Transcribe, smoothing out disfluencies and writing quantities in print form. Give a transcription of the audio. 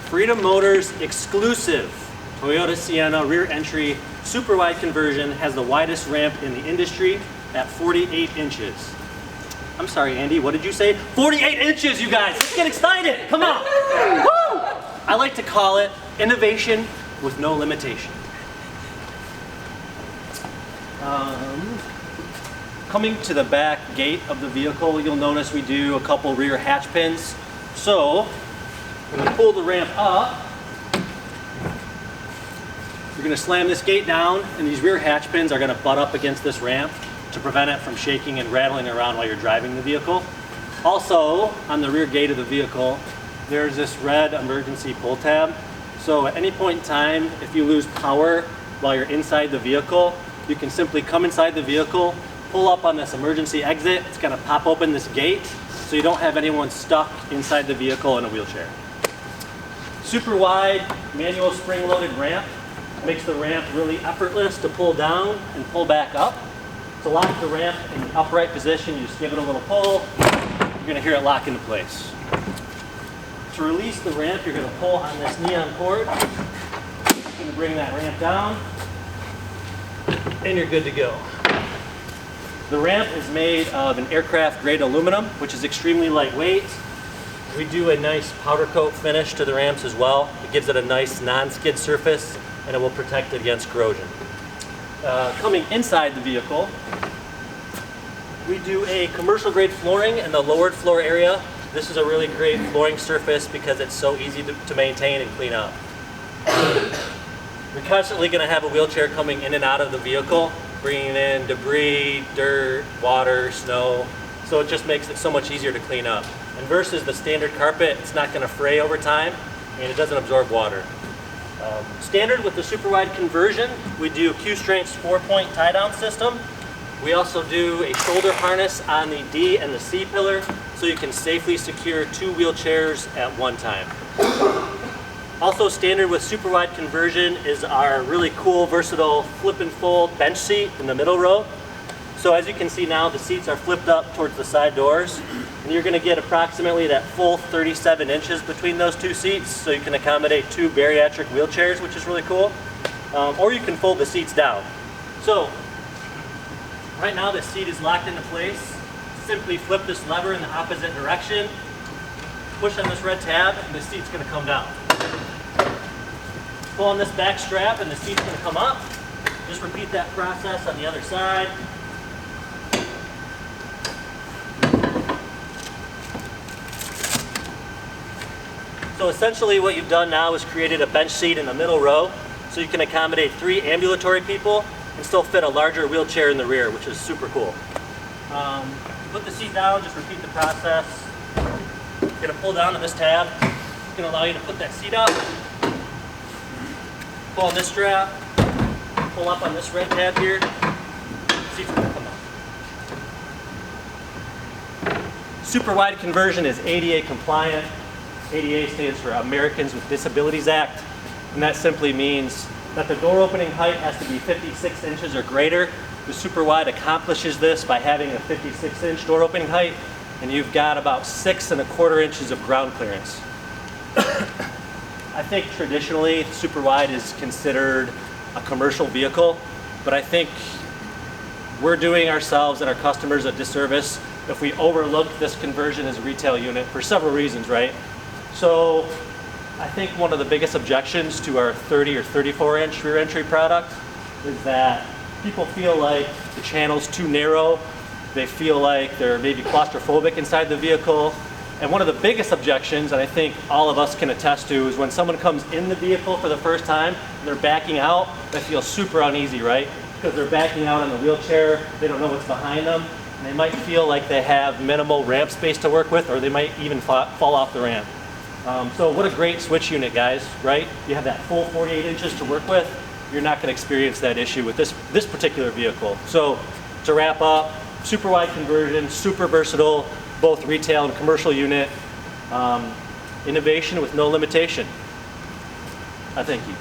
Freedom Motors exclusive Toyota Sienna rear entry super wide conversion has the widest ramp in the industry at 48 inches. I'm sorry, Andy, what did you say? 48 inches, you guys! Let's get excited! Come on! Woo! I like to call it innovation with no limitation. Coming to the back gate of the vehicle, you'll notice we do a couple rear hatch pins. So, we're going to pull the ramp up. We're going to slam this gate down, and these rear hatch pins are going to butt up against this ramp to prevent it from shaking and rattling around while you're driving the vehicle. Also, on the rear gate of the vehicle, there's this red emergency pull tab. So at any point in time, if you lose power while you're inside the vehicle, you can simply come inside the vehicle, pull up on this emergency exit. It's going to pop open this gate so you don't have anyone stuck inside the vehicle in a wheelchair. Super wide manual spring-loaded ramp makes the ramp really effortless to pull down and pull back up. To lock the ramp in the upright position, you just give it a little pull. You're going to hear it lock into place. To release the ramp, you're going to pull on this neon cord. You're going to bring that ramp down, and you're good to go. The ramp is made of an aircraft grade aluminum, which is extremely lightweight. We do a nice powder coat finish to the ramps as well. It gives it a nice non-skid surface, and it will protect it against corrosion. Coming inside the vehicle, we do a commercial grade flooring in the lowered floor area. This is a really great flooring surface because it's so easy to maintain and clean up. You're constantly going to have a wheelchair coming in and out of the vehicle, bringing in debris, dirt, water, snow, so it just makes it so much easier to clean up. And versus the standard carpet, it's not going to fray over time, and it doesn't absorb water. Standard with the super wide conversion, we do Q-Strength's 4-point tie-down system. We also do a shoulder harness on the D and the C pillar, so you can safely secure 2 wheelchairs at one time. Also standard with super wide conversion is our really cool, versatile flip and fold bench seat in the middle row. So as you can see now, the seats are flipped up towards the side doors, and you're going to get approximately that full 37 inches between those 2 seats, so you can accommodate 2 bariatric wheelchairs, which is really cool. Or you can fold the seats down. So right now the seat is locked into place. Simply flip this lever in the opposite direction, push on this red tab, and the seat's going to come down. Pull on this back strap and the seat's going to come up. Just repeat that process on the other side. So essentially what you've done now is created a bench seat in the middle row so you can accommodate 3 ambulatory people and still fit a larger wheelchair in the rear, which is super cool. Put the seat down, just repeat the process. You're going to pull down on this tab. It's going to allow you to put that seat up. Pull on this strap. Pull up on this red tab here. The seat's going to come up. Super wide conversion is ADA compliant. ADA stands for Americans with Disabilities Act, and that simply means that the door opening height has to be 56 inches or greater. The super wide accomplishes this by having a 56-inch door opening height, and you've got about 6¼ inches of ground clearance. I think traditionally super wide is considered a commercial vehicle, but I think we're doing ourselves and our customers a disservice if we overlook this conversion as a retail unit for several reasons, right? So I think one of the biggest objections to our 30 or 34-inch rear entry product is that people feel like the channel's too narrow. They feel like they're maybe claustrophobic inside the vehicle. And one of the biggest objections, and I think all of us can attest to, is when someone comes in the vehicle for the first time and they're backing out, they feel super uneasy, right? Because they're backing out on the wheelchair, they don't know what's behind them, and they might feel like they have minimal ramp space to work with, or they might even fall off the ramp. So what a great switch unit, guys, right? You have that full 48 inches to work with. You're not going to experience that issue with this particular vehicle. So to wrap up, super wide conversion, super versatile, both retail and commercial unit, innovation with no limitation. I thank you.